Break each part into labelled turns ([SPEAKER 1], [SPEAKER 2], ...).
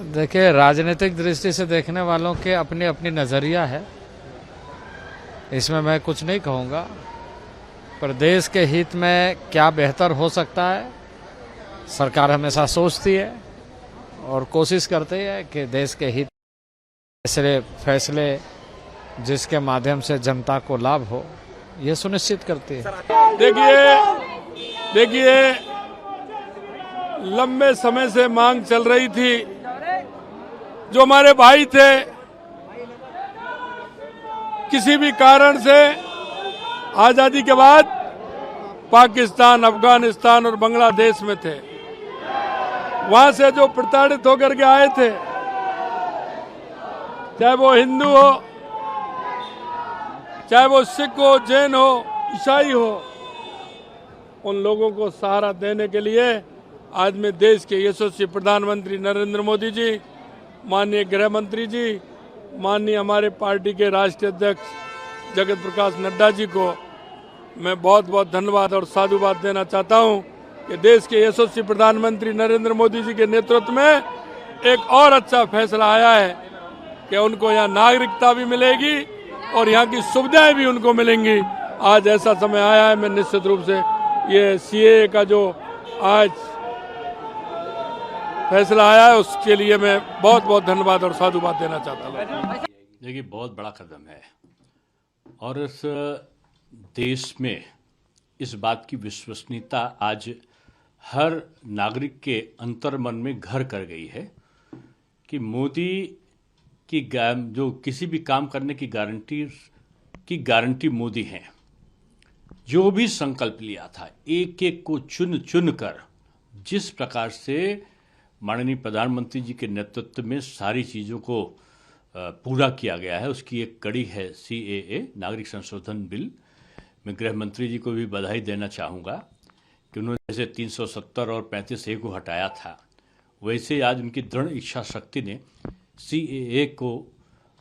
[SPEAKER 1] देखिए, राजनीतिक दृष्टि से देखने वालों के अपनी अपनी नज़रिया है, इसमें मैं कुछ नहीं कहूँगा। पर देश के हित में क्या बेहतर हो सकता है, सरकार हमेशा सोचती है और कोशिश करती है कि देश के हित ऐसे फैसले जिसके माध्यम से जनता को लाभ हो, ये सुनिश्चित करती है।
[SPEAKER 2] देखिए लंबे समय से मांग चल रही थी, जो हमारे भाई थे किसी भी कारण से आजादी के बाद पाकिस्तान, अफगानिस्तान और बांग्लादेश में थे, वहां से जो प्रताड़ित होकर के आए थे, चाहे वो हिंदू हो, चाहे वो सिख हो, जैन हो, ईसाई हो, उन लोगों को सहारा देने के लिए आज मैं देश के यशस्वी प्रधानमंत्री नरेंद्र मोदी जी, माननीय गृह मंत्री जी, माननीय हमारे पार्टी के राष्ट्रीय अध्यक्ष जगत प्रकाश नड्डा जी को मैं बहुत बहुत धन्यवाद और साधुवाद देना चाहता हूं कि देश के यशस्वी प्रधानमंत्री नरेंद्र मोदी जी के नेतृत्व में एक और अच्छा फैसला आया है कि उनको यहाँ नागरिकता भी मिलेगी और यहाँ की सुविधाएं भी उनको मिलेंगी। आज ऐसा समय आया है, मैं निश्चित रूप से ये सीएए का जो आज फैसला आया है उसके लिए मैं बहुत बहुत धन्यवाद और साधुवाद देना चाहता हूँ।
[SPEAKER 3] देखिए, बहुत बड़ा कदम है और इस देश में इस बात की विश्वसनीयता आज हर नागरिक के अंतर्मन में घर कर गई है कि मोदी की जो किसी भी काम करने की गारंटी मोदी हैं। जो भी संकल्प लिया था, एक एक को चुन चुन कर जिस प्रकार से माननीय प्रधानमंत्री जी के नेतृत्व में सारी चीज़ों को पूरा किया गया है, उसकी एक कड़ी है सीएए, नागरिक संशोधन बिल। मैं गृह मंत्री जी को भी बधाई देना चाहूँगा कि उन्होंने जैसे 370 और 35A को हटाया था, वैसे आज उनकी दृढ़ इच्छा शक्ति ने सीएए को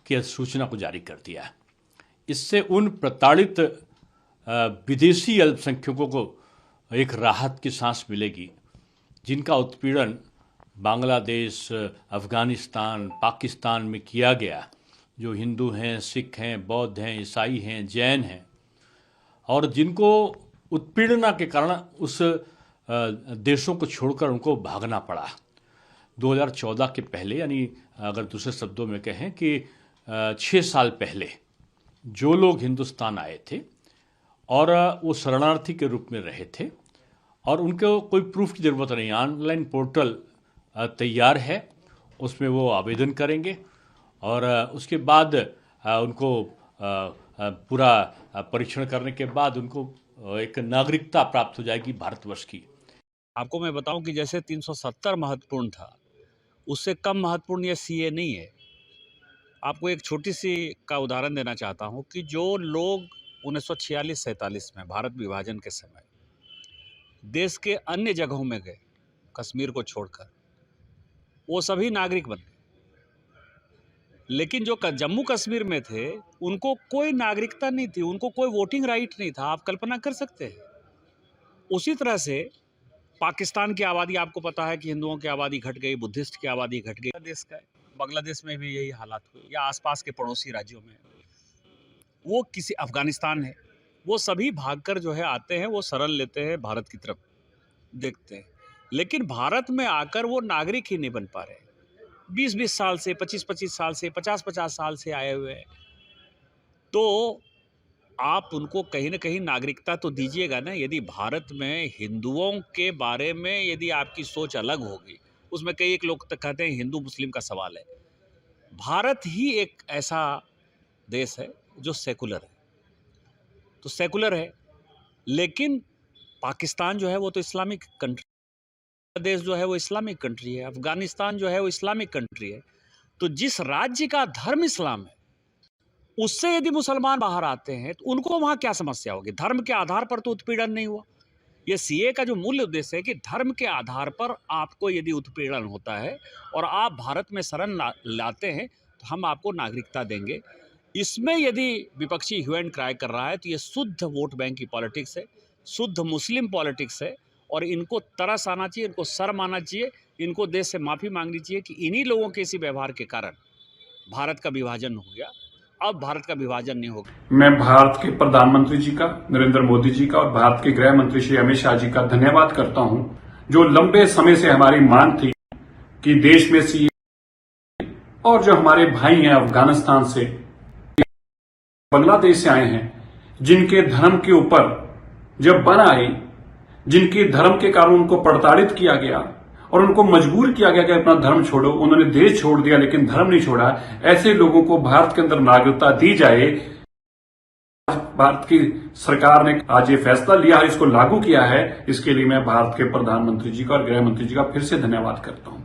[SPEAKER 3] की अधिसूचना को जारी कर दिया। इससे उन प्रताड़ित विदेशी अल्पसंख्यकों को एक राहत की सांस मिलेगी जिनका उत्पीड़न बांग्लादेश, अफ़गानिस्तान, पाकिस्तान में किया गया, जो हिंदू हैं, सिख हैं, बौद्ध हैं, ईसाई हैं, जैन हैं, और जिनको उत्पीड़ना के कारण उस देशों को छोड़कर उनको भागना पड़ा। 2014 के पहले, यानी अगर दूसरे शब्दों में कहें कि 6 साल पहले जो लोग हिंदुस्तान आए थे और वो शरणार्थी के रूप में रहे थे और उनको कोई प्रूफ की ज़रूरत नहीं, ऑनलाइन पोर्टल तैयार है, उसमें वो आवेदन करेंगे और उसके बाद उनको पूरा परीक्षण करने के बाद उनको एक नागरिकता प्राप्त हो जाएगी भारतवर्ष की।
[SPEAKER 4] आपको मैं बताऊं कि जैसे 370 महत्वपूर्ण था, उससे कम महत्वपूर्ण ये सीए नहीं है। आपको एक छोटी सी का उदाहरण देना चाहता हूं कि जो लोग 1946-47 में भारत विभाजन के समय देश के अन्य जगहों में गए, कश्मीर को छोड़कर, वो सभी नागरिक बन गए, लेकिन जो जम्मू कश्मीर में थे उनको कोई नागरिकता नहीं थी, उनको कोई वोटिंग राइट नहीं था। आप कल्पना कर सकते हैं। उसी तरह से पाकिस्तान की आबादी, आपको पता है कि हिंदुओं की आबादी घट गई, बुद्धिस्ट की आबादी घट गई। देश का बांग्लादेश में भी यही हालात हुए, या आसपास के पड़ोसी राज्यों में, वो किसी अफगानिस्तान है, वो सभी भागकर जो है आते हैं, वो शरण लेते हैं, भारत की तरफ देखते हैं, लेकिन भारत में आकर वो नागरिक ही नहीं बन पा रहे। 20-20 साल से, 25-25 साल से, 50-50 साल से आए हुए हैं, तो आप उनको कहीं ना कहीं नागरिकता तो दीजिएगा ना। यदि भारत में हिंदुओं के बारे में यदि आपकी सोच अलग होगी, उसमें कई एक लोग तक कहते हैं हिंदू मुस्लिम का सवाल है। भारत ही एक ऐसा देश है जो सेकुलर है, तो सेकुलर है, लेकिन पाकिस्तान जो है वो तो इस्लामिक कंट्री, देश जो है वो इस्लामिक कंट्री है, अफगानिस्तान जो है वो इस्लामिक कंट्री है। तो जिस राज्य का धर्म इस्लाम है, उससे यदि मुसलमान बाहर आते हैं तो उनको वहां क्या समस्या होगी? धर्म के आधार पर तो उत्पीड़न नहीं हुआ। ये सीए का जो मूल उद्देश्य है कि धर्म के आधार पर आपको यदि उत्पीड़न होता है और आप भारत में शरण लाते हैं तो हम आपको नागरिकता देंगे। इसमें यदि विपक्षी ह्यू एंड क्राई कर रहा है तो ये शुद्ध वोट बैंक की पॉलिटिक्स है, शुद्ध मुस्लिम पॉलिटिक्स है, और इनको तरस आना चाहिए, इनको शर्म आना चाहिए। इनको देश से माफ़ी मांगनी चाहिए कि इन्हीं लोगों के इसी व्यवहार के कारण भारत का विभाजन हो गया। अब भारत का विभाजन नहीं होगा।
[SPEAKER 5] मैं भारत के प्रधानमंत्री जी का, नरेंद्र मोदी जी का और भारत के गृह मंत्री श्री अमित शाह जी का धन्यवाद करता हूं, जो लंबे समय से हमारी मांग थी कि देश में सीए और जो हमारे भाई हैं अफगानिस्तान से, बांग्लादेश से आए हैं, जिनके धर्म के ऊपर जब बन आई, जिनके धर्म के कारण उनको प्रताड़ित किया गया और उनको मजबूर किया गया कि अपना धर्म छोड़ो, उन्होंने देश छोड़ दिया लेकिन धर्म नहीं छोड़ा, ऐसे लोगों को भारत के अंदर नागरिकता दी जाए। भारत की सरकार ने आज ये फैसला लिया है, इसको लागू किया है, इसके लिए मैं भारत के प्रधानमंत्री जी का और गृह मंत्री जी का फिर से धन्यवाद करता हूं।